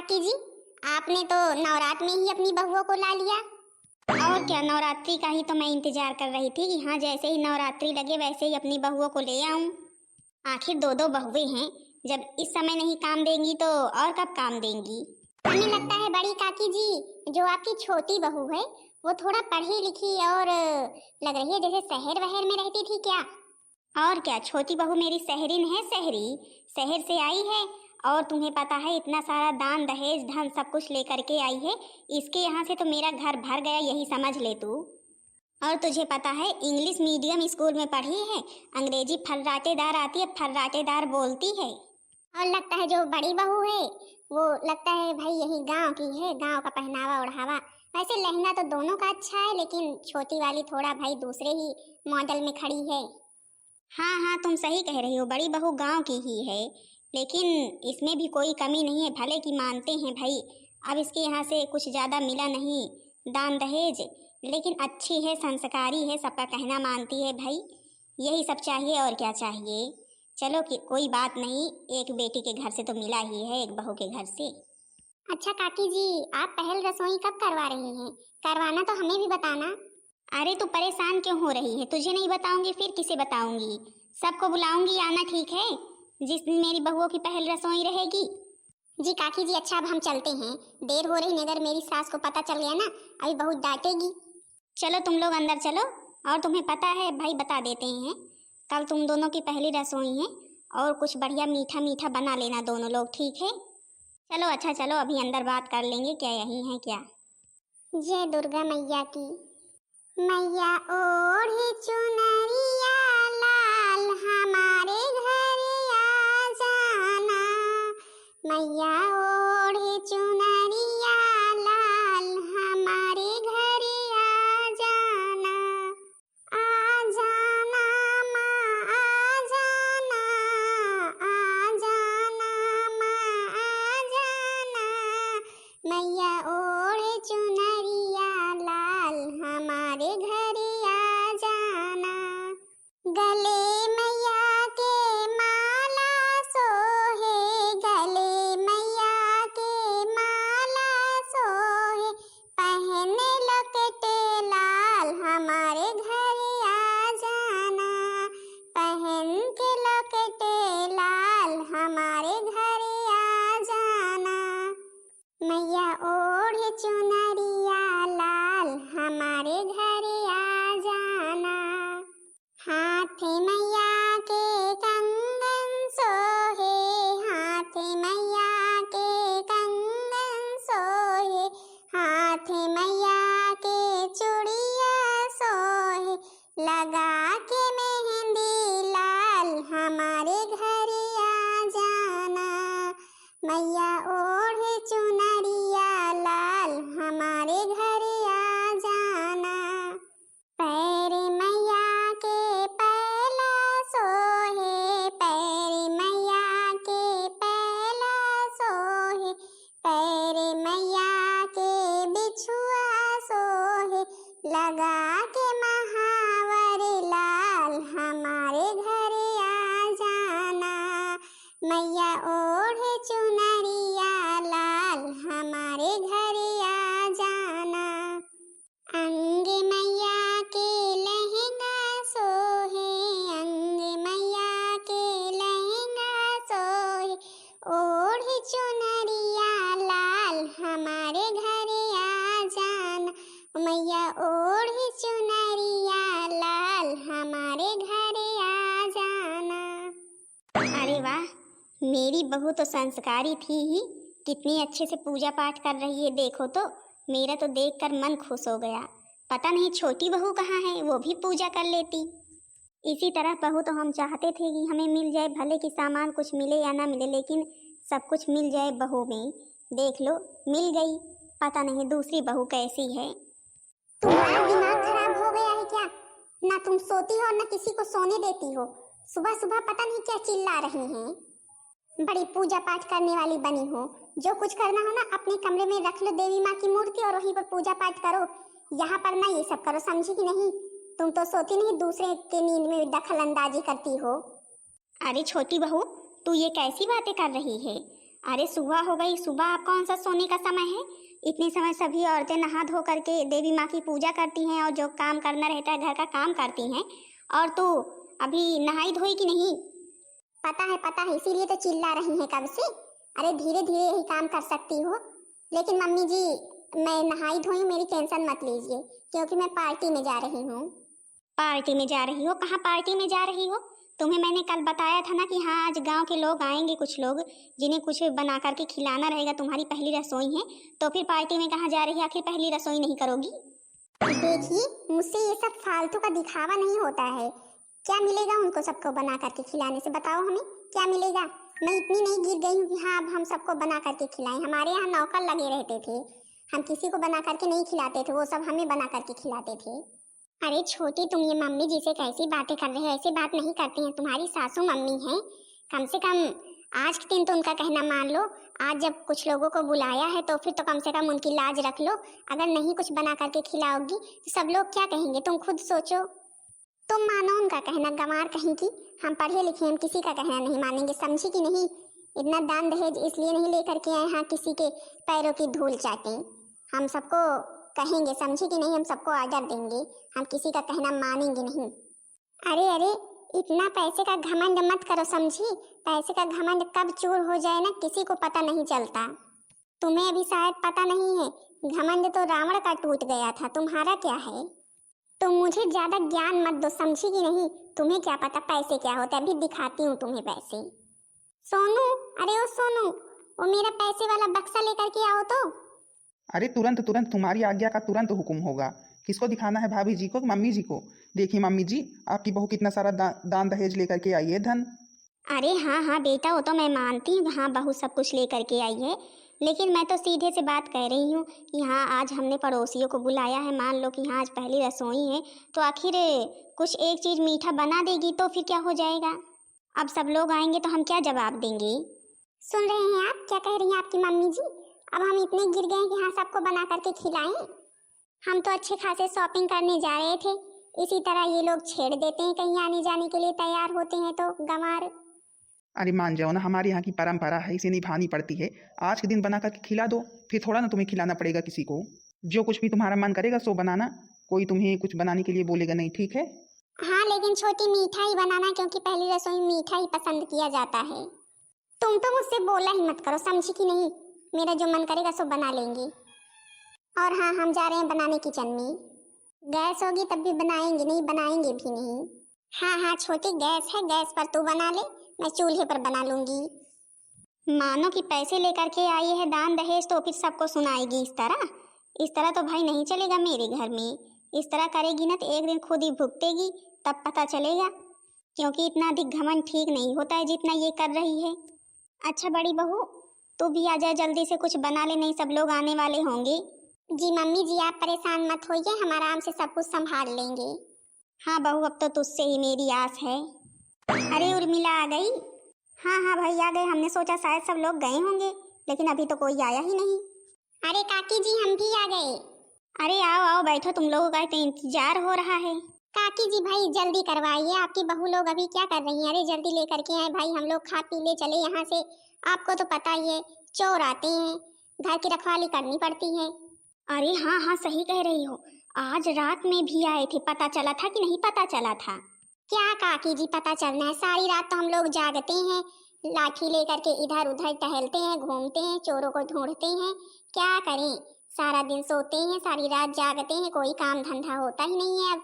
काकी जी, आपने तो नवरात्र में ही अपनी बहुओं को ला लिया। और क्या, नवरात्रि का ही तो मैं इंतजार कर रही थी कि हाँ जैसे ही नवरात्रि लगे वैसे ही अपनी बहुओं को ले आऊं। आखिर दो दो बहुएं हैं, जब इस समय नहीं काम देंगी तो और कब काम देंगी। हमें लगता है बड़ी काकी जी, जो आपकी छोटी बहू है वो थोड़ा पढ़ी लिखी और लग रही है जैसे शहर वहर में रहती थी क्या। और क्या, छोटी बहू मेरी शहरीन है, शहर से आई है। और तुम्हें पता है इतना सारा दान दहेज धन सब कुछ लेकर के आई है। इसके यहाँ से तो मेरा घर भर गया, यही समझ ले तू। और तुझे पता है इंग्लिश मीडियम स्कूल में पढ़ी है, अंग्रेजी फर्राटेदार आती है, फर्राटेदार बोलती है। और लगता है जो बड़ी बहू है वो लगता है भाई यही गांव की है, गांव का पहनावा ओढ़ावा। वैसे लहंगा तो दोनों का अच्छा है, लेकिन छोटी वाली थोड़ा भाई दूसरे ही मॉडल में खड़ी है। हाँ हाँ, तुम सही कह रही हो, बड़ी बहू गांव की ही है, लेकिन इसमें भी कोई कमी नहीं है। भले कि मानते हैं भाई, अब इसके यहाँ से कुछ ज़्यादा मिला नहीं दान दहेज, लेकिन अच्छी है, संस्कारी है, सबका कहना मानती है भाई। यही सब चाहिए और क्या चाहिए। चलो कि कोई बात नहीं, एक बेटी के घर से तो मिला ही है, एक बहू के घर से। अच्छा काकी जी, आप पहल रसोई कब करवा रही हैं? करवाना तो हमें भी बताना। अरे तू परेशान क्यों हो रही है? तुझे नहीं बताऊंगी फिर किसे बताऊंगी? सबको बुलाऊंगी, आना ठीक है, जिस दिन मेरी बहुओं की पहल रसोई रहेगी। जी काकी जी, अच्छा अब हम चलते हैं, देर हो रही, अगर मेरी सास को पता चल गया ना अभी बहुत डांटेगी। चलो तुम लोग अंदर चलो। और तुम्हें पता है भाई, बता देते हैं, कल तुम दोनों की पहली रसोई है और कुछ बढ़िया मीठा मीठा बना लेना दोनों लोग, ठीक है? चलो अच्छा, चलो अभी अंदर बात कर लेंगे, क्या यही है क्या? जय दुर्गा मैया की। मैया ओढ़े चुनरिया लाल, हमारे घर आ जाना। मैया ओढ़े चुनरिया लाल, हमारे घर आ जाना। आ जाना माँ, आ जाना, आ जाना माँ, आ जाना। मैया ओढ़े चुनरिया लाल, हमारे घर आ जाना। गले मैया के माला सोहे, गले मैया के माला सोहे। पहने लपेटे लाल, हमारे घर आ जाना। पहन के लपेटे लाल, हमारे घर आ जाना। मैया ओढ़े चुनरिया लाल, हमारे घर आ जाना। हाथ मैया के कंगन सोहे, हाथ मैया के कंगन सोहे। हाथ मैया के चूड़िया सोहे, लगा के मेहंदी लाल, हमारे घर आ जाना। मैया ओढ़े चुनरिया लाल, हमारे घर आ जाना। पैर मैया के पहला सोहे, पैर मैया के पहला सोहे। पैर मैया के बिछुआ सोहे, लगा के महावर लाल, हमारे घर आ जाना। मैया ओढ़े चुनरिया लाल, हमारे घर आ जाना। अंग मैया के लहंगा सोहे, अंग मैया के लहंगा सोहे। ओढ़े चुनरिया लाल, हमारे घर आ जाना। मैया ओढ़े चुनरिया लाल, हमारे घर आ जाना। अरे वाह, मेरी बहू तो संस्कारी थी ही, कितनी अच्छे से पूजा पाठ कर रही है। देखो तो मेरा तो देखकर मन खुश हो गया। पता नहीं छोटी बहू कहाँ है, वो भी पूजा कर लेती। इसी तरह बहू तो हम चाहते थे कि हमें मिल जाए, भले कि सामान कुछ मिले या ना मिले, लेकिन सब कुछ मिल जाए बहू में। देख लो मिल गई। पता नहीं दूसरी बहू कैसी है। तुम्हारा दिमाग खराब हो गया है क्या? ना तुम सोती हो ना किसी को सोने देती हो। सुबह सुबह पता नहीं क्या चिल्ला रही हैं। बड़ी पूजा पाठ करने वाली बनी हो, जो कुछ करना हो ना अपने कमरे में रख लो देवी माँ की मूर्ति और वहीं पर पूजा पाठ करो। यहाँ पर ना ये सब करो, समझी कि नहीं? तुम तो सोती नहीं, दूसरे के नींद में दखल अंदाजी करती हो। अरे छोटी बहू, तू ये कैसी बातें कर रही है? अरे सुबह हो गई, सुबह आप कौन सा सोने का समय है? इतने समय सभी औरतें नहा धो करके देवी माँ की पूजा करती हैं और जो काम करना रहता है घर का काम करती हैं, और तू अभी नहाई धोई कि नहीं? पता है, इसीलिए तो चिल्ला रही हैं कब से। अरे धीरे धीरे यही काम कर सकती हो। लेकिन मम्मी जी, मैं नहाई धोई हूँ, मेरी टेंशन मत लीजिए, क्योंकि मैं पार्टी में जा रही हूँ। पार्टी में जा रही हो? कहाँ पार्टी में जा रही हो? तुम्हें मैंने कल बताया था ना कि हाँ आज गांव के लोग आएंगे, कुछ लोग जिन्हें कुछ बना करके खिलाना रहेगा, तुम्हारी पहली रसोई है, तो फिर पार्टी में कहाँ जा रही है? आखिर पहली रसोई नहीं करोगी? देखिए, मुझसे ये सब फालतू का दिखावा नहीं होता है। क्या मिलेगा उनको सबको बना करके खिलाने से? बताओ हमें क्या मिलेगा। मैं इतनी नहीं गिर गई हूँ कि हाँ अब हम सबको बना करके खिलाएं। हमारे यहाँ नौकर लगे रहते थे, हम किसी को बना करके नहीं खिलाते थे, वो सब हमें बना करके खिलाते थे। अरे छोटी, तुम ये मम्मी जी से कैसी बातें कर रहे हो? ऐसी बात नहीं करती हैं, तुम्हारी सासू मम्मी हैं। कम से कम आज के दिन तो उनका कहना मान लो। आज जब कुछ लोगों को बुलाया है तो फिर तो कम से कम उनकी लाज रख लो। अगर नहीं कुछ बना करके खिलाओगी तो सब लोग क्या कहेंगे, तुम खुद सोचो। तुम मानो उनका कहना, गंवार कहीं की। हम पढ़े लिखे, हम किसी का कहना नहीं मानेंगे, समझी कि नहीं? इतना दान दहेज इसलिए नहीं लेकर के आए हाँ किसी के पैरों की धूल चाटें। हम सबको कहेंगे, समझी कि नहीं? हम सबको आर्डर देंगे, हम किसी का कहना मानेंगे नहीं। अरे इतना पैसे का घमंड मत करो, समझी? पैसे का घमंड कब चूर हो जाए ना किसी को पता नहीं चलता। तुम्हें अभी शायद पता नहीं है, घमंड तो रावण का टूट गया था, तुम्हारा क्या है? तुम मुझे ज्यादा ज्ञान मत दो, समझी कि नहीं? तुम्हें क्या पता पैसे क्या होते, अभी दिखाती हूँ तुम्हें पैसे। सोनू, अरे ओ सोनू, वो मेरा पैसे वाला बक्सा लेकर के आओ तो। अरे तुरंत तुरंत, तुम्हारी आज्ञा का तुरंत हुक्म होगा। किसको दिखाना है, भाभी जी को, मम्मी जी को? देखिए मम्मी जी, आपकी बहू कितना सारा दान दहेज लेकर के आई है, धन। अरे हाँ हाँ बेटा, वो तो मैं मानती हूँ, हाँ बहू सब कुछ लेकर के आई है, लेकिन मैं तो सीधे से बात कह रही हूँ कि हाँ आज हमने पड़ोसियों को बुलाया है, मान लो कि हाँ आज पहली रसोई है, तो आखिर कुछ एक चीज़ मीठा बना देगी तो फिर क्या हो जाएगा? अब सब लोग आएंगे तो हम क्या जवाब देंगे? सुन रहे हैं आप क्या कह रही हैं आपकी मम्मी जी? अब हम इतने गिर गए कि हाँ सबको बना करके खिलाएं? हम तो अच्छे खासे शॉपिंग करने जा रहे थे, इसी तरह ये लोग छेड़ देते हैं, कहीं आने जाने के लिए तैयार होते हैं तो गंवार। अरे मान जाओ ना, हमारे यहाँ की परंपरा है, इसे निभानी पड़ती है। आज के दिन बना करके खिला दो, फिर थोड़ा ना तुम्हें खिलाना पड़ेगा किसी को। जो कुछ भी तुम्हारा मन करेगा सो बनाना, कोई तुम्हें कुछ बनाने के लिए बोलेगा नहीं, ठीक है? हाँ लेकिन छोटी मीठा ही बनाना, क्योंकि पहली रसोई मीठा ही पसंद किया जाता है। तुम तो मुझसे बोला ही मत करो, समझी कि नहीं? मेरा जो मन करेगा सो बना लेंगे। और हाँ, हम जा रहे हैं बनाने किचन में। गैस होगी तब भी बनाएंगे, नहीं बनाएंगे भी नहीं। हाँ छोटी, गैस है, गैस पर तू बना ले, मैं चूल्हे पर बना लूंगी। मानो कि पैसे लेकर के आई है दान दहेज तो फिर सबको सुनाएगी इस तरह? इस तरह तो भाई नहीं चलेगा मेरे घर में। इस तरह करेगी ना तो एक दिन खुद ही भुगतेगी, तब पता चलेगा। क्योंकि इतना अधिक घमंड ठीक नहीं होता है जितना ये कर रही है। अच्छा बड़ी बहू, तू भी आ जाए जल्दी से, कुछ बना ले, नहीं सब लोग आने वाले होंगे। जी मम्मी जी, आप परेशान मत होइए, हम आराम से सब कुछ संभाल लेंगे। हाँ बहू, अब तो तुझसे ही मेरी आस है। अरे उर्मिला आ गई? हाँ भाई आ गए, हमने सोचा शायद सब लोग गए होंगे, लेकिन अभी तो कोई आया ही नहीं। अरे काकी जी, हम भी आ गए। अरे आओ आओ बैठो, तुम लोगों का तो इंतजार हो रहा है। काकी जी भाई जल्दी करवाइए, आपकी बहू लोग अभी क्या कर रही हैं? अरे जल्दी लेकर के आए भाई, हम लोग खा पी ले चले यहाँ से। आपको तो पता ही है, चोर आते हैं, घर की रखवाली करनी पड़ती है। अरे हाँ सही कह रही हो, आज रात में भी आए थे, पता चला था कि नहीं पता चला था? क्या काकी जी पता चलना है, सारी रात तो हम लोग जागते हैं, लाठी लेकर के इधर उधर टहलते हैं, घूमते हैं, चोरों को ढूंढते हैं। क्या करें, सारा दिन सोते हैं, सारी रात जागते हैं, कोई काम धंधा होता ही नहीं है अब।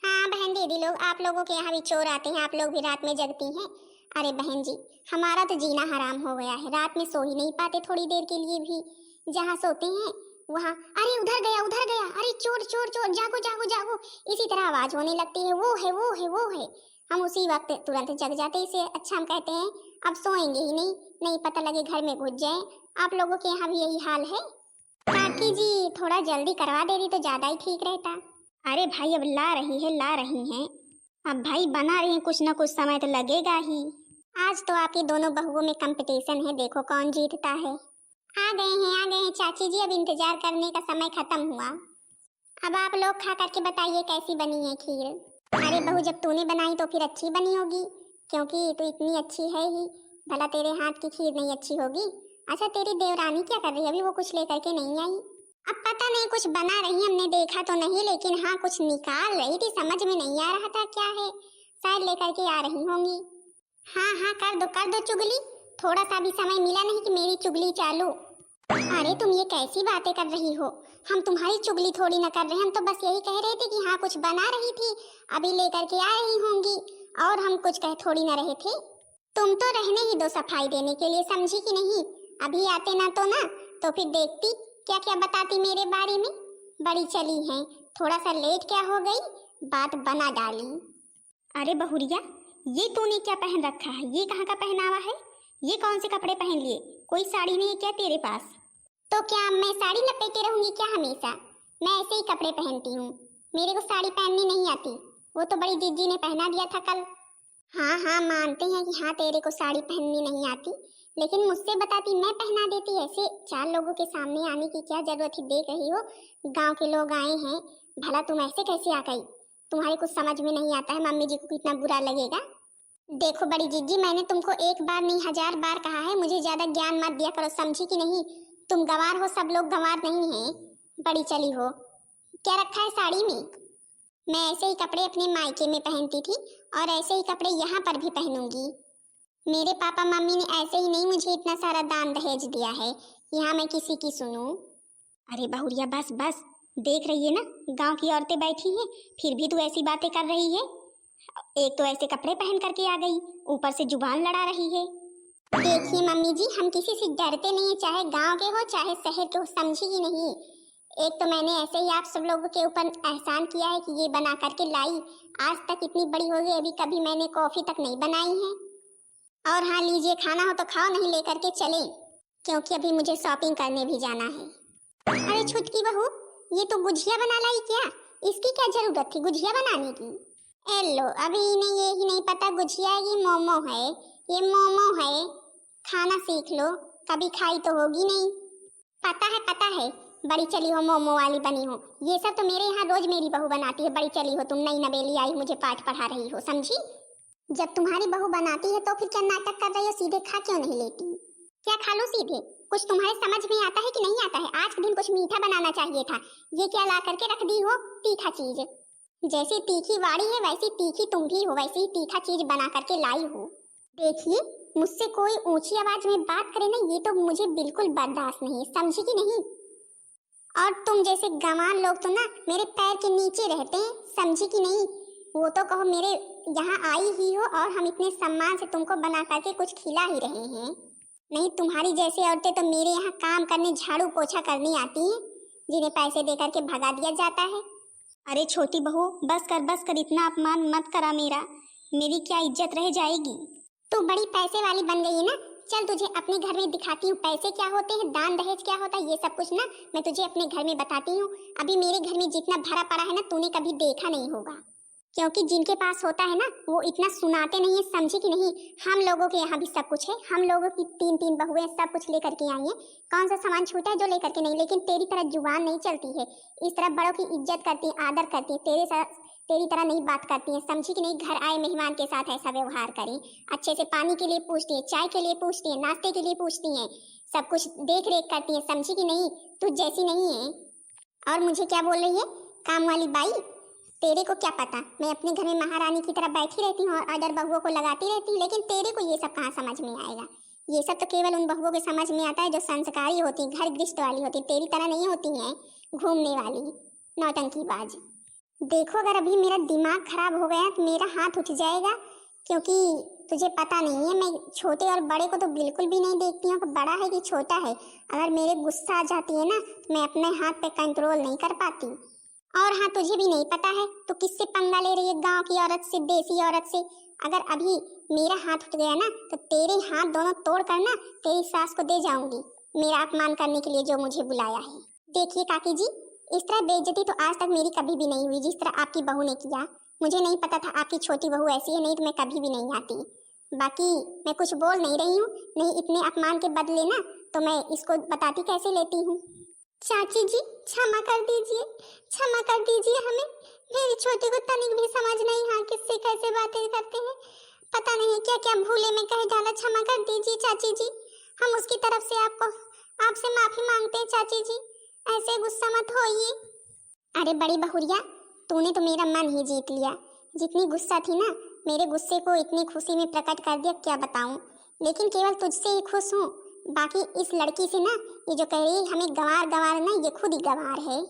हाँ बहन दीदी लोग, आप लोगों के यहाँ भी चोर आते हैं, आप लोग भी रात में जगती हैं? अरे बहन जी, हमारा तो जीना हराम हो गया है, रात में सो ही नहीं पाते थोड़ी देर के लिए भी। जहाँ सोते हैं वहाँ, अरे उधर गया, अरे चोर चोर चोर, जागो जागो जागो, इसी तरह आवाज होने लगती है, वो है वो है वो है। हम उसी वक्त तुरंत जग जाते, इसे अच्छा हम कहते हैं अब सोएंगे ही नहीं, नहीं पता लगे घर में घुस जाए। आप लोगों के यहाँ भी यही हाल है? काकी जी थोड़ा जल्दी करवा देती तो ज्यादा ही ठीक रहता। अरे भाई अब ला रही हैं, अब भाई बना रही हैं, कुछ ना कुछ समय तो लगेगा ही। आज तो आपकी दोनों बहुओं में कंपटीशन है, देखो कौन जीतता है। आ गए हैं चाची जी, अब इंतजार करने का समय खत्म हुआ। अब आप लोग खा करके बताइए कैसी बनी है खीर। अरे बहू, जब तूने बनाई तो फिर अच्छी बनी होगी, क्योंकि तू इतनी अच्छी है ही, भला तेरे हाथ की खीर नहीं अच्छी होगी। अच्छा तेरी देवरानी क्या कर रही है? अभी वो कुछ लेकर के नहीं आई? अब पता नहीं, कुछ बना रही, हमने देखा तो नहीं, लेकिन हाँ कुछ निकाल रही थी, समझ में नहीं आ रहा था क्या है। शायद लेकर के आ रही होंगी। हाँ हाँ कर दो चुगली, थोड़ा सा भी समय मिला नहीं कि मेरी चुगली चालू। अरे तुम ये कैसी बातें कर रही हो? हम तुम्हारी चुगली थोड़ी ना कर रहे हैं, हम तो बस यही कह रहे थे कि हाँ कुछ बना रही थी, अभी लेकर के आ रही होंगी, और हम कुछ कह थोड़ी ना रहे थे। तुम तो रहने ही दो सफाई देने के लिए, समझी कि नहीं? अभी आते ना तो फिर देखती क्या क्या बताती मेरे बारे में। बड़ी चली हैं, थोड़ा सा लेट क्या हो गई, बात बना डाली। अरे बहुरिया, ये तूने क्या पहन रखा है? ये कहाँ का पहनावा है? ये कौन से कपड़े पहन लिए? कोई साड़ी नहीं है क्या तेरे पास? तो क्या मैं साड़ी लपेटे रहूंगी क्या हमेशा? मैं ऐसे ही कपड़े पहनती हूँ, मेरे को साड़ी पहननी नहीं आती। वो तो बड़ी दीदी ने पहना दिया था कल। हाँ हाँ मानते हैं कि हाँ तेरे को साड़ी पहननी नहीं आती, लेकिन मुझसे बताती, मैं पहना देती। ऐसे चार लोगों के सामने आने की क्या जरूरत थी? देख रही हो गांव के लोग आए हैं, भला तुम ऐसे कैसे आ गई? तुम्हारे कुछ समझ में नहीं आता है, मम्मी जी को कितना बुरा लगेगा। देखो बड़ी जीजी, मैंने तुमको एक बार नहीं 1000 बार कहा है, मुझे ज्यादा ज्ञान मत दिया करो, समझी कि नहीं? तुम गंवार हो, सब लोग गंवार नहीं हैं। बड़ी चली हो। क्या रखा है साड़ी में? मैं ऐसे ही कपड़े अपने मायके में पहनती थी और ऐसे ही कपड़े यहाँ पर भी पहनूंगी। मेरे पापा मम्मी ने ऐसे ही नहीं मुझे इतना सारा दान दहेज दिया है, यहाँ मैं किसी की सुनूं? अरे बहुरिया बस बस, देख रही है ना गांव की औरतें बैठी हैं, फिर भी तू ऐसी बातें कर रही है। एक तो ऐसे कपड़े पहन करके आ गई, ऊपर से जुबान लड़ा रही है। देखिए मम्मी जी, हम किसी से डरते नहीं, चाहे गांव के हो चाहे शहर के हो, समझी कि नहीं? एक तो मैंने ऐसे ही आप सब लोगों के ऊपर एहसान किया है कि ये बना करके लाई। आज तक इतनी बड़ी हो गई, अभी कभी मैंने कॉफी तक नहीं बनाई है। और हाँ लीजिए, खाना हो तो खाओ, नहीं लेकर के चले, क्योंकि अभी मुझे शॉपिंग करने भी जाना है। अरे छुटकी बहू, ये तो गुजिया बना लाई क्या? इसकी क्या जरूरत थी गुजिया बनाने की? लो, अभी इन्हें ये ही नहीं पता गुजिया है कि मोमो है। ये मोमो है, खाना सीख लो, कभी खाई तो होगी नहीं। पता है, बड़ी चली हो, मोमो वाली बनी हो। ये सब तो मेरे यहाँ रोज मेरी बहू बनाती है। बड़ी चली हो तुम, नई नवेली आई मुझे पाठ पढ़ा रही हो, समझी? जब तुम्हारी बहू बनाती है तो फिर क्या नाटक कर रही हो? सीधे खा क्यों नहीं लेती? क्या खा लो सीधे? कुछ तुम्हारे समझ में आता है कि नहीं आता है? आज के दिन कुछ मीठा बनाना चाहिए था, ये क्या ला करके रख दी हो तीखा चीज। जैसी तीखी वाड़ी है वैसी तीखी तुम भी हो, वैसे ही तीखा चीज बना करके लाई हो। देखिए, मुझसे कोई ऊंची आवाज में बात करे ना, ये तो मुझे बिल्कुल बर्दाश्त नहीं है, समझी कि नहीं? और तुम जैसे गंवार लोग तो ना मेरे पैर के नीचे रहते हैं, समझी कि नहीं? वो तो कहो मेरे यहाँ आई ही हो और हम इतने सम्मान से तुमको बना करके कुछ खिला ही रहे हैं। नहीं, तुम्हारी जैसी औरतें तो मेरे यहाँ काम करने, झाड़ू पोछा करनी आती हैं, जिन्हें पैसे दे करके भगा दिया जाता है। अरे छोटी बहू बस कर, इतना अपमान मत करा मेरी क्या इज्जत रह जाएगी? तू बड़ी पैसे वाली बन गई है ना, चल तुझे अपने घर में दिखाती हूँ पैसे क्या होते हैं, दान दहेज क्या होता है, ये सब कुछ ना मैं तुझे अपने घर में बताती हूँ। अभी मेरे घर में जितना भरा पड़ा है ना, तूने कभी देखा नहीं होगा, क्योंकि जिनके पास होता है ना वो इतना सुनाते नहीं है, समझी कि नहीं? हम लोगों के यहाँ भी सब कुछ है, हम लोगों की 3-3 बहुएं सब कुछ लेकर के आई हैं। कौन सा सामान छूटा है जो लेकर के नहीं? लेकिन तेरी तरह जुबान नहीं चलती है, इस तरह बड़ों की इज्जत करती है, आदर करती है, तेरी तरह नहीं बात करती है, समझी कि नहीं? घर आए मेहमान के साथ ऐसा व्यवहार करें, अच्छे से पानी के लिए पूछती है, चाय के लिए पूछती है, नाश्ते के लिए पूछती है, सब कुछ देख रेख करती है, समझी कि नहीं? तू जैसी नहीं है। और मुझे क्या बोल रही है काम वाली बाई? तेरे को क्या पता, मैं अपने घर में महारानी की तरह बैठी रहती हूँ और ऑर्डर बहुओं को लगाती रहती हूँ, लेकिन तेरे को ये सब कहाँ समझ में आएगा? ये सब तो केवल उन बहुओं के समझ में आता है जो संस्कारी होती, घर गृहस्थ वाली होती, तेरी तरह नहीं होती हैं घूमने वाली नौटंकीबाज। देखो, अगर अभी मेरा दिमाग खराब हो गया तो मेरा हाथ उठ जाएगा, क्योंकि तुझे पता नहीं है, मैं छोटे और बड़े को तो बिल्कुल भी नहीं देखती हूँ कि बड़ा है कि छोटा है। अगर मेरे गुस्सा आ जाती है ना तो मैं अपने हाथ पे कंट्रोल नहीं कर पाती। और हाँ, तुझे भी नहीं पता है तो किससे पंगा ले रही है? गांव की औरत से, देसी औरत से। अगर अभी मेरा हाथ उठ गया ना तो तेरे हाथ दोनों तोड़ कर ना तेरी सास को दे जाऊंगी, मेरा अपमान करने के लिए जो मुझे बुलाया है। देखिए काकी जी, इस तरह बेइज्जती तो आज तक मेरी कभी भी नहीं हुई जिस तरह आपकी बहू ने किया। मुझे नहीं पता था आपकी छोटी बहू ऐसी है, नहीं तो मैं कभी भी नहीं आती। बाकी मैं कुछ बोल नहीं रही हूँ, नहीं इतने अपमान के बदले ना तो मैं इसको बताती कैसे लेती हूँ। चाची जी क्षमा कर दीजिए, क्षमा कर दीजिए हमें, मेरी छोटी को तनिक भी समझ नहीं हाँ किससे कैसे बातें करते हैं। पता नहीं क्या क्या भूले में कह डाला, क्षमा कर दीजिए चाची जी। हम उसकी तरफ से आपसे माफी मांगते हैं चाची जी, ऐसे गुस्सा मत होइए। अरे बड़ी बहुरिया, तूने तो मेरा मन ही जीत लिया। जितनी गुस्सा थी ना, मेरे गुस्से को इतनी खुशी में प्रकट कर दिया, क्या बताऊं। लेकिन केवल तुझसे ही खुश हूँ, बाकी इस लड़की से ना, ये जो कह रही है हमें गंवार गंवार ना, ये खुद ही गंवार है।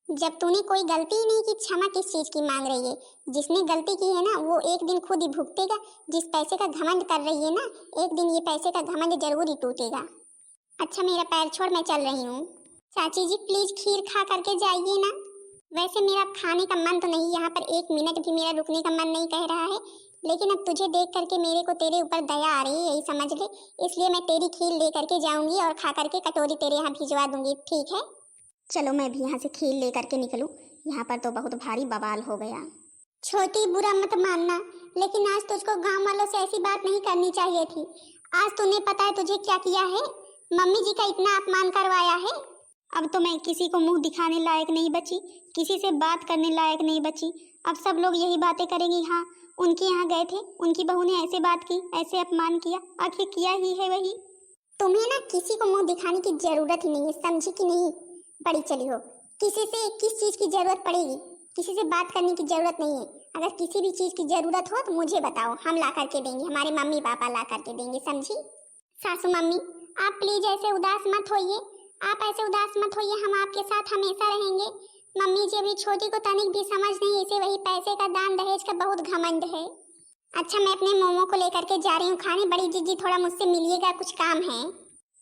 जब तूने कोई गलती ही नहीं की, क्षमा किस चीज की मांग रही है। जिसने गलती की है ना, वो एक दिन खुद ही भुगतेगा। जिस पैसे का घमंड कर रही है ना, एक दिन ये पैसे का घमंड जरूर ही टूटेगा। अच्छा मेरा पैर छोड़, मैं चल रही हूँ। चाची जी प्लीज खीर खा करके जाइए ना। वैसे मेरा खाने का मन तो नहीं, यहाँ पर एक मिनट भी मेरा रुकने का मन नहीं कह रहा है, लेकिन अब तुझे देख करके मेरे को तेरे ऊपर दया आ रही है, यही समझ ले। इसलिए मैं तेरी खीर ले करके जाऊंगी और खा करके कटोरी तेरे यहाँ भिजवा दूंगी, ठीक है? चलो मैं भी यहाँ से खीर ले करके निकलूँ, यहाँ पर तो बहुत भारी बवाल हो गया। छोटी बुरा मत मानना, लेकिन आज तुझको गांव वालों से ऐसी बात नहीं करनी चाहिए थी। आज तूने पता है तुझे क्या किया है? मम्मी जी का इतना अपमान करवाया है। अब तो मैं किसी को मुंह दिखाने लायक नहीं बची, किसी से बात करने लायक नहीं बची। अब सब लोग यही बातें करेंगे, हाँ उनके यहाँ गए थे, उनकी बहू ने ऐसे बात की, ऐसे अपमान किया। आखिर किया ही है वही। तुम्हें ना किसी को मुंह दिखाने की जरूरत ही नहीं है, समझी कि नहीं? बड़ी चली हो, किसी से किस चीज की जरूरत पड़ेगी? किसी से बात करने की जरूरत नहीं है। अगर किसी भी चीज की जरूरत हो तो मुझे बताओ, हम ला करके देंगे, हमारे मम्मी पापा ला करके देंगे, समझी? सासू मम्मी आप प्लीज ऐसे उदास मत होइए, आप ऐसे उदास मत होइए, हम आपके साथ हमेशा रहेंगे। मम्मी जी अभी छोटी को तनिक भी समझ नहीं, इसे वही पैसे का दान दहेज का बहुत घमंड है। अच्छा मैं अपने मोमो को लेकर के जा रही हूँ खाने। बड़ी जीजी थोड़ा मुझसे मिलिएगा, कुछ काम है।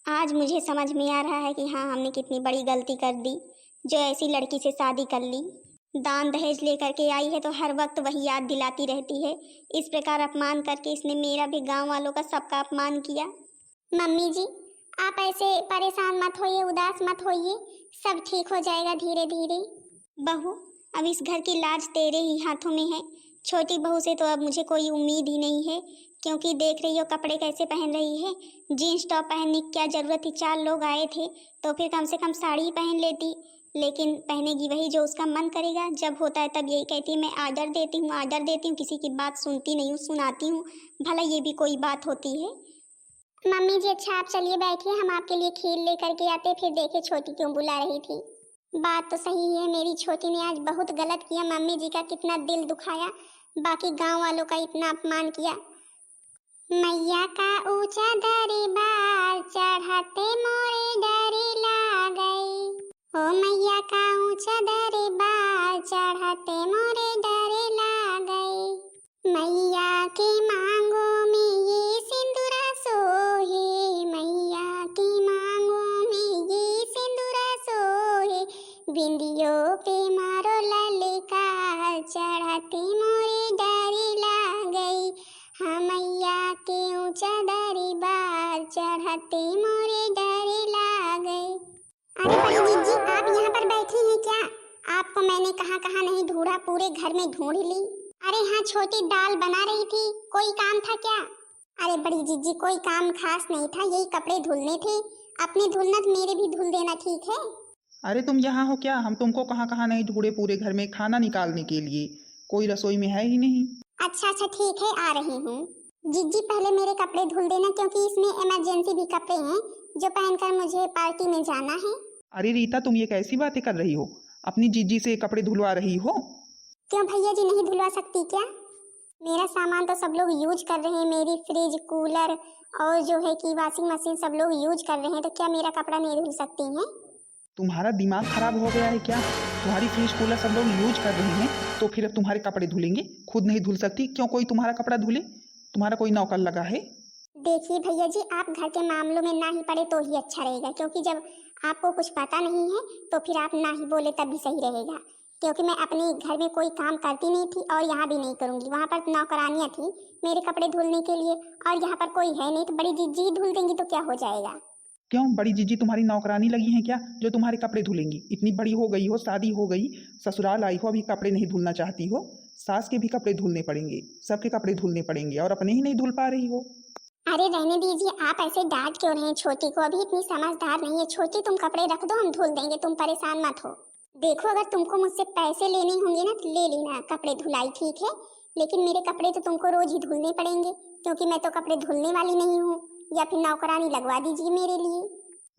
आज मुझे समझ में आ रहा है कि हाँ हमने कितनी बड़ी गलती कर दी, जो ऐसी लड़की से शादी कर ली। दान दहेज लेकर के आई है तो हर वक्त वही याद दिलाती रहती है। इस प्रकार अपमान करके इसने मेरा भी, गांव वालों का, सबका अपमान किया। मम्मी जी आप ऐसे परेशान मत होइए, उदास मत होइए, सब ठीक हो जाएगा धीरे धीरे। बहू अब इस घर की लाज तेरे ही हाथों में है। छोटी बहू से तो अब मुझे कोई उम्मीद ही नहीं है, क्योंकि देख रही हो कपड़े कैसे पहन रही है। जीन्स टॉप पहनने की क्या ज़रूरत थी? 4 लोग आए थे तो फिर कम से कम साड़ी ही पहन लेती, लेकिन पहनेगी वही जो उसका मन करेगा। जब होता है तब यही कहती है मैं आर्डर देती हूँ, आर्डर देती हूँ, किसी की बात सुनती नहीं हूँ, सुनाती हूँ। भला ये भी कोई बात होती है? मम्मी जी अच्छा आप चलिए बैठिए, हम आपके लिए खीर लेकर के आते, फिर देखे छोटी क्यों बुला रही थी। बात तो सही है, मेरी छोटी ने आज बहुत गलत किया, मम्मी जी का कितना दिल दुखाया, बाकी गांव वालों का इतना अपमान किया। मैया का ऊंचा दरबार चढ़ाते मोरे डरे ला गई, ओ मैया का ऊंचा दरबार चढ़ाते मोरे डरे ला गई। मैया के मांगो में ये सिंदूरा सोहे, मैया की मांगो में ये सिंदूरा सोहे, बिंदियों पे मारो ललकार चढ़ाते मोरे डरे ला गई। हाँ मैया के ऊंचा दरबार चढ़ाते मोरे डरे ला गई। अरे बड़ी जीजी आप यहाँ पर बैठी हैं क्या? आपको मैंने कहाँ नहीं ढूंढा, पूरे घर में ढूंढ ली। अरे हाँ छोटी दाल बना रही थी, कोई काम था क्या? अरे बड़ी जीजी कोई काम खास नहीं था, यही कपड़े धुलने थे, अपने धुलना तो मेरे भी धुल देना, ठीक है? अरे तुम यहाँ हो क्या? हम तुमको कहाँ नहीं ढूंढे पूरे घर में खाना निकालने के लिए, कोई रसोई में है ही नहीं। अच्छा ठीक है आ रही हूँ। जीजी पहले मेरे कपड़े धुल देना, क्योंकि इसमें इमरजेंसी भी कपड़े हैं जो पहनकर मुझे पार्टी में जाना है। अरे रीता तुम ये कैसी बातें कर रही हो? अपनी जीजी से कपड़े धुलवा रही हो? क्यों भैया जी नहीं धुलवा सकती क्या? मेरा सामान तो सब लोग यूज कर रहे हैं, मेरी फ्रिज कूलर और जो है कि वॉशिंग मशीन सब लोग यूज कर रहे हैं, तो क्या मेरा कपड़ा नहीं धुल सकती हैं? तुम्हारा दिमाग खराब हो गया है क्या? तुम्हारी फ्रिज कूलर सब लोग यूज कर रहे हैं तो फिर तुम्हारे कपड़े धुलेंगे? खुद नहीं धुल सकती, क्यों कोई तुम्हारा कपड़ा धुले? तुम्हारा कोई नौकर लगा है? देखिए भैया जी आप घर के मामलों में ना ही पड़े तो ही अच्छा रहेगा, क्योंकि जब आपको कुछ पता नहीं है तो फिर आप ना ही बोले तब भी सही रहेगा। क्योंकि मैं अपने घर में कोई काम करती नहीं थी और यहाँ भी नहीं करूँगी। वहाँ पर नौकरानियाँ थी मेरे कपड़े धुलने के लिए, और यहाँ पर कोई है नहीं, तो बड़ी जीजी धुल देंगी तो क्या हो जाएगा? क्यों बड़ी जीजी तुम्हारी नौकरानी लगी हैं क्या जो तुम्हारे कपड़े धुलेंगी? इतनी बड़ी हो गई हो, शादी हो गई, ससुराल आई हो, अभी कपड़े नहीं धुलना चाहती हो? सास के भी कपड़े धुलने पड़ेंगे, सबके कपड़े धुलने पड़ेंगे, और अपने ही नहीं धुल पा रही हो। अरे रहने दीजिए, आप ऐसे डांट क्यों रहे हैं छोटी को? अभी इतनी समझदार नहीं है छोटी, तुम कपड़े रख दो हम धुल देंगे, तुम परेशान मत हो। देखो अगर तुमको मुझसे पैसे लेने होंगे ना तो ले लेना कपड़े धुलाई, ठीक है? लेकिन मेरे कपड़े तो तुमको रोज ही धुलने पड़ेंगे, क्योंकि मैं तो कपड़े धुलने वाली नहीं हूँ। या फिर नौकरानी लगवा दीजिए मेरे लिए।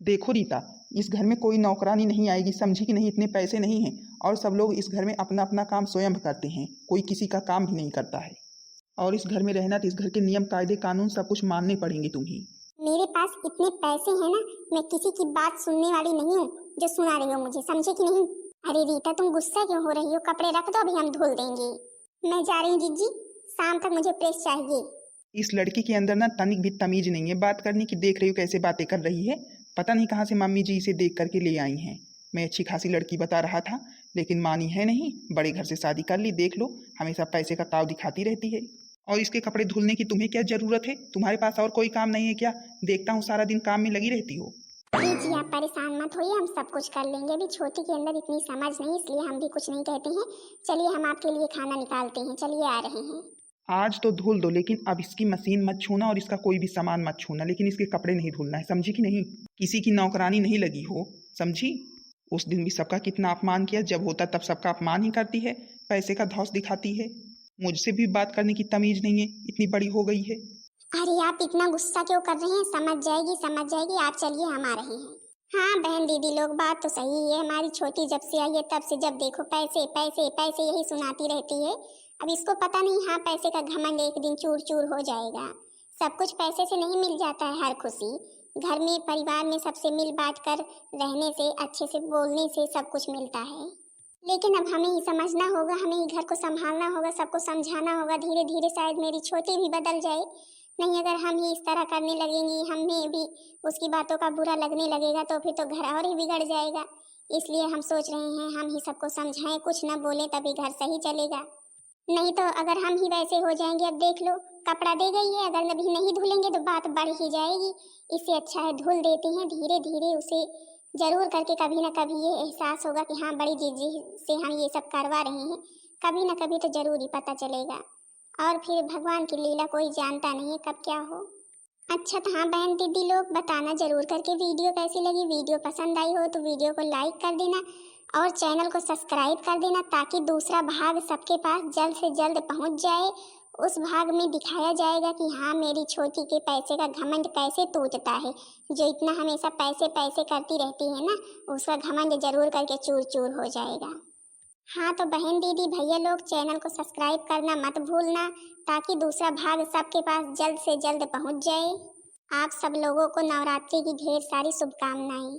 देखो रीता, इस घर में कोई नौकरानी नहीं आएगी, समझी कि नहीं? इतने पैसे नहीं हैं और सब लोग इस घर में अपना अपना काम स्वयं करते हैं, कोई किसी का काम भी नहीं करता है। और इस घर में रहना तो इस घर के नियम कायदे कानून सब कुछ मानने पड़ेंगे तुम्हें। मेरे पास इतने पैसे हैं ना, मैं किसी की बात सुनने वाली नहीं हूँ जो सुना रही हो मुझे, समझे कि नहीं? अरे रीता, तुम गुस्सा क्यों हो रही हो? कपड़े रख दो, अभी हम धुल देंगे। मैं जा रही हूँ जीजी, शाम तक मुझे प्रेस चाहिए। इस लड़की के अंदर ना तनिक भी तमीज नहीं है बात करने की। देख रही हो कैसे बातें कर रही है, पता नहीं कहाँ से मम्मी जी इसे देख करके ले आई हैं। मैं अच्छी खासी लड़की बता रहा था, लेकिन मानी है नहीं, बड़े घर से शादी कर ली। देख लो, हमेशा पैसे का ताव दिखाती रहती है। और इसके कपड़े धुलने की तुम्हें क्या जरूरत है? तुम्हारे पास और कोई काम नहीं है क्या? देखता हूँ सारा दिन काम में लगी रहती हो। जी आप परेशान मत होइए, हम सब कुछ कर लेंगे। अभी छोटी के अंदर इतनी समझ नहीं, इसलिए हम भी कुछ नहीं कहते हैं। चलिए हम आपके लिए खाना निकालते हैं, चलिए आ रहे हैं। आज तो धुल दो, लेकिन अब इसकी मशीन मत छूना और इसका कोई भी सामान मत छूना, लेकिन इसके कपड़े नहीं धुलना है, समझी कि नहीं? किसी की नौकरानी नहीं लगी हो, समझी? उस दिन भी सबका कितना अपमान किया, जब होता तब सबका अपमान ही करती है, पैसे का धौस दिखाती है। मुझसे भी बात करने की तमीज नहीं है, इतनी बड़ी हो गई है। अरे आप इतना गुस्सा क्यों कर रहे हैं? समझ जाएगी समझ जाएगी, आप चलिए हम आ रहे हैं। हाँ बहन दीदी लोग, बात तो सही है। हमारी छोटी जब से आई है तब से जब देखो पैसे पैसे पैसे यही सुनाती रहती है। अब इसको पता नहीं, हाँ पैसे का घमंड एक दिन चूर चूर हो जाएगा। सब कुछ पैसे से नहीं मिल जाता है, हर खुशी घर में परिवार में सबसे मिल बांट कर रहने से, अच्छे से बोलने से सब कुछ मिलता है। लेकिन अब हमें ही समझना होगा, हमें ही घर को संभालना होगा, सबको समझाना होगा। धीरे धीरे शायद मेरी छोटी भी बदल जाए। नहीं अगर हम ही इस तरह करने लगेंगे, हमें भी उसकी बातों का बुरा लगने लगेगा, तो फिर तो घर और ही बिगड़ जाएगा। इसलिए हम सोच रहे हैं हम ही सबको समझाएं, कुछ ना बोले, तभी घर सही चलेगा। नहीं तो अगर हम ही वैसे हो जाएंगे, अब देख लो कपड़ा दे गई है, अगर अभी नहीं धुलेंगे तो बात बढ़ ही जाएगी। इससे अच्छा है धुल देते हैं, धीरे धीरे उसे जरूर करके कभी ना कभी ये एहसास होगा कि हाँ बड़ी जीजी से हम ये सब करवा रहे हैं। कभी ना कभी तो जरूर ही पता चलेगा। और फिर भगवान की लीला कोई जानता नहीं है कब क्या हो। अच्छा तो हाँ बहन दीदी लोग, बताना जरूर करके वीडियो कैसी लगी। वीडियो पसंद आई हो तो वीडियो को लाइक कर देना और चैनल को सब्सक्राइब कर देना, ताकि दूसरा भाग सबके पास जल्द से जल्द पहुंच जाए। उस भाग में दिखाया जाएगा कि हाँ मेरी छोटी के पैसे का घमंड कैसे टूटता है। जो इतना हमेशा पैसे पैसे करती रहती है ना, उसका घमंड जरूर करके चूर चूर हो जाएगा। हाँ तो बहन दीदी भैया लोग, चैनल को सब्सक्राइब करना मत भूलना, ताकि दूसरा भाग सबके पास जल्द से जल्द पहुंच जाए। आप सब लोगों को नवरात्रि की ढेर सारी शुभकामनाएं।